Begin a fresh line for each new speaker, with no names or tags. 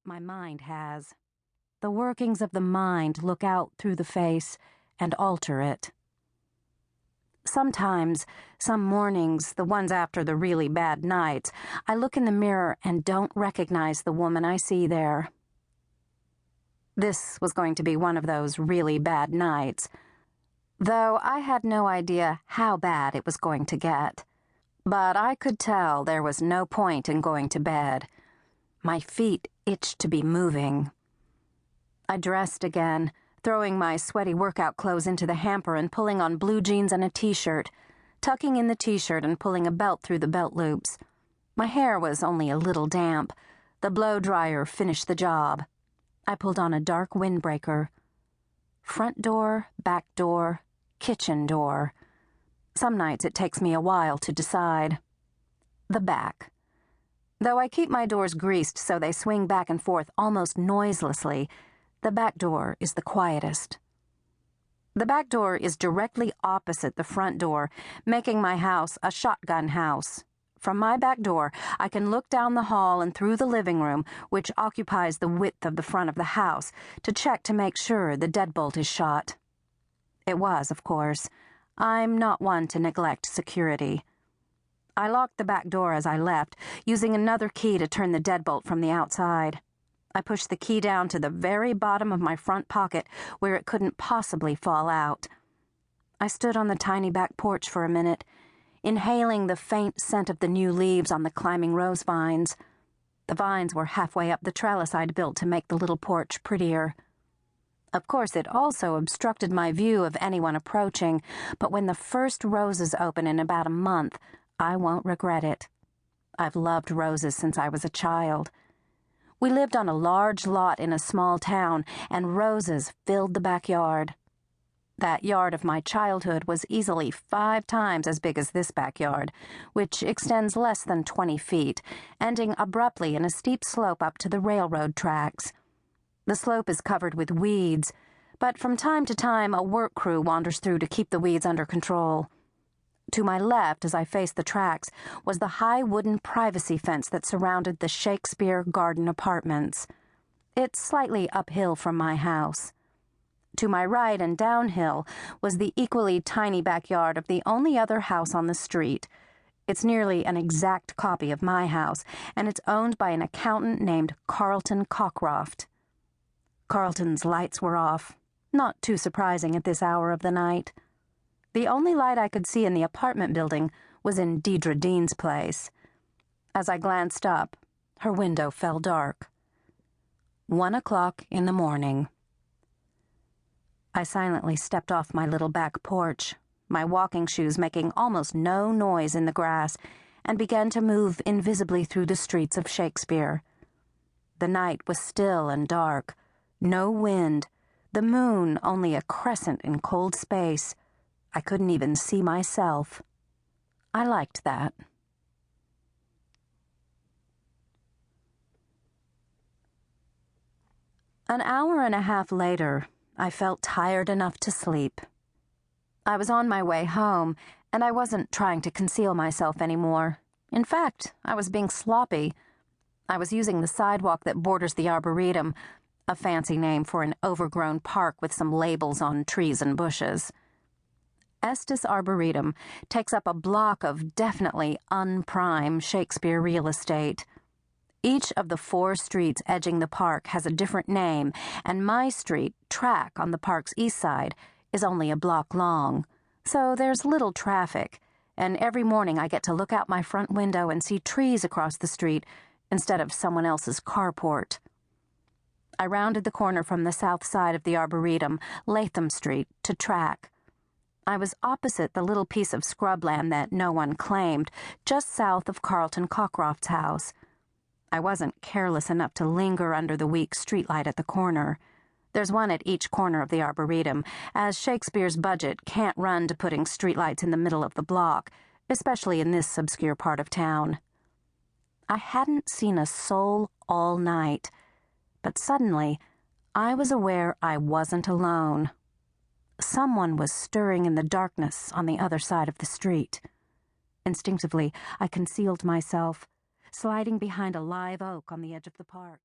My mind has. The workings of the mind look out through the face and alter it. Sometimes, some mornings, the ones after the really bad nights, I look in the mirror and don't recognize the woman I see there. This was going to be one of those really bad nights, though I had no idea how bad it was going to get. But I could tell there was no point in going to bed. My feet itched to be moving. I dressed again, throwing my sweaty workout clothes into the hamper and pulling on blue jeans and a t-shirt, tucking in the t-shirt and pulling a belt through the belt loops. My hair was only a little damp. The blow dryer finished the job. I pulled on a dark windbreaker. Front door, back door, kitchen door. Some nights it takes me a while to decide. The back. Though I keep my doors greased so they swing back and forth almost noiselessly, the back door is the quietest. The back door is directly opposite the front door, making my house a shotgun house. From my back door, I can look down the hall and through the living room, which occupies the width of the front of the house, to check to make sure the deadbolt is shot. It was, of course. I'm not one to neglect security. I locked the back door as I left, using another key to turn the deadbolt from the outside. I pushed the key down to the very bottom of my front pocket where it couldn't possibly fall out. I stood on the tiny back porch for a minute, inhaling the faint scent of the new leaves on the climbing rose vines. The vines were halfway up the trellis I'd built to make the little porch prettier. Of course, it also obstructed my view of anyone approaching, but when the first roses open in about a month, I won't regret it. I've loved roses since I was a child. We lived on a large lot in a small town, and roses filled the backyard. That yard of my childhood was easily 5 times as big as this backyard, which extends less than 20 feet, ending abruptly in a steep slope up to the railroad tracks. The slope is covered with weeds, but from time to time a work crew wanders through to keep the weeds under control. To my left, as I faced the tracks, was the high wooden privacy fence that surrounded the Shakespeare garden apartments. It's slightly uphill from my house. To my right and downhill was the equally tiny backyard of the only other house on the street. It's nearly an exact copy of my house, and it's owned by an accountant named Carlton Cockcroft. Carlton's lights were off, not too surprising at this hour of the night. The only light I could see in the apartment building was in Deidre Dean's place. As I glanced up, her window fell dark. 1 o'clock in the morning. I silently stepped off my little back porch, my walking shoes making almost no noise in the grass, and began to move invisibly through the streets of Shakespeare. The night was still and dark, no wind, the moon only a crescent in cold space. I couldn't even see myself. I liked that. An hour and a half later, I felt tired enough to sleep. I was on my way home, and I wasn't trying to conceal myself anymore. In fact, I was being sloppy. I was using the sidewalk that borders the Arboretum, a fancy name for an overgrown park with some labels on trees and bushes. Estes Arboretum takes up a block of definitely unprime Shakespeare real estate. Each of the 4 streets edging the park has a different name, and my street, Track, on the park's east side, is only a block long, so there's little traffic, and every morning I get to look out my front window and see trees across the street instead of someone else's carport. I rounded the corner from the south side of the Arboretum, Latham Street, to Track. I was opposite the little piece of scrubland that no one claimed, just south of Carlton Cockcroft's house. I wasn't careless enough to linger under the weak streetlight at the corner. There's one at each corner of the Arboretum, as Shakespeare's budget can't run to putting streetlights in the middle of the block, especially in this obscure part of town. I hadn't seen a soul all night, but suddenly I was aware I wasn't alone. Someone was stirring in the darkness on the other side of the street. Instinctively, I concealed myself, sliding behind a live oak on the edge of the park.